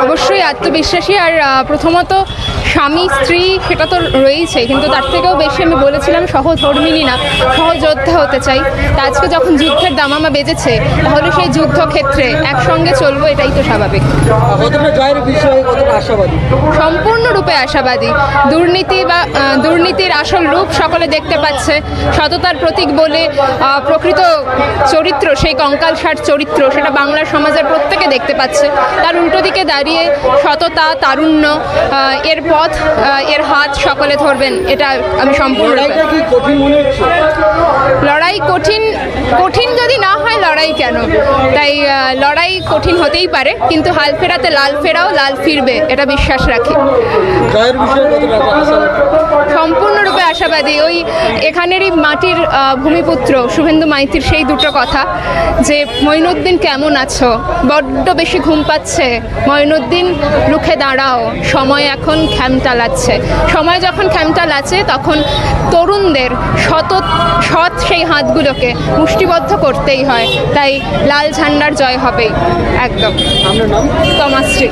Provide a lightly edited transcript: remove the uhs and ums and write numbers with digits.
অবশ্যই আত্মবিশ্বাসী। আর প্রথমত স্বামী স্ত্রী সেটা তো রয়েইছে, কিন্তু তার থেকেও বেশি আমি বলেছিলাম সহধর্মিণী না, সহযোদ্ধা হতে চাই। তা আজকে যখন যুদ্ধের দামামা বেজেছে, তাহলে সেই যুদ্ধক্ষেত্রে একসঙ্গে চলবো, এটাই তো স্বাভাবিক। কতটা জয়ের বিষয়ে কতটা আশাবাদী? সম্পূর্ণরূপে আশাবাদী। দুর্নীতির আসল রূপ সকলে দেখতে পাচ্ছে। সততার প্রতীক বলে প্রকৃত চরিত্র, সেই কঙ্কালসার চরিত্র, সেটা বাংলার সমাজের প্রত্যেকে দেখতে পাচ্ছে। তার উল্টো দিকে দাঁড়িয়ে সততা, তারুণ্য, এর পথ, এর হাত সকলে ধরবেন, এটা আমি সম্পূর্ণ। লড়াই কঠিন যদি না হয় লড়াই কেন? তাই লড়াই কঠিন হতেই পারে, কিন্তু হাল ফেরাতে লাল ফেরাও, লাল ফিরবে, এটা বিশ্বাস রাখি। সম্পূর্ণরূপে আশাবাদী। ওই এখানেরই মাটির ভূমিপুত্র শুভেন্দু মাইতির সেই দুটো কথা, যে মঈনুদ্দিন কেমন আছো, বড্ড বেশি ঘুম পাচ্ছে, মঈনুদ্দিন রুখে দাঁড়াও, সময় এখন খ্যামটা লাগছে। সময় যখন খ্যামটা লাগছে, তখন তরুণদের সৎ সেই হাতগুলোকে মুষ্টিবদ্ধ করতেই হয়। তাই লাল ঝান্ডার জয় হবেই, একদম। তমাশ্রী।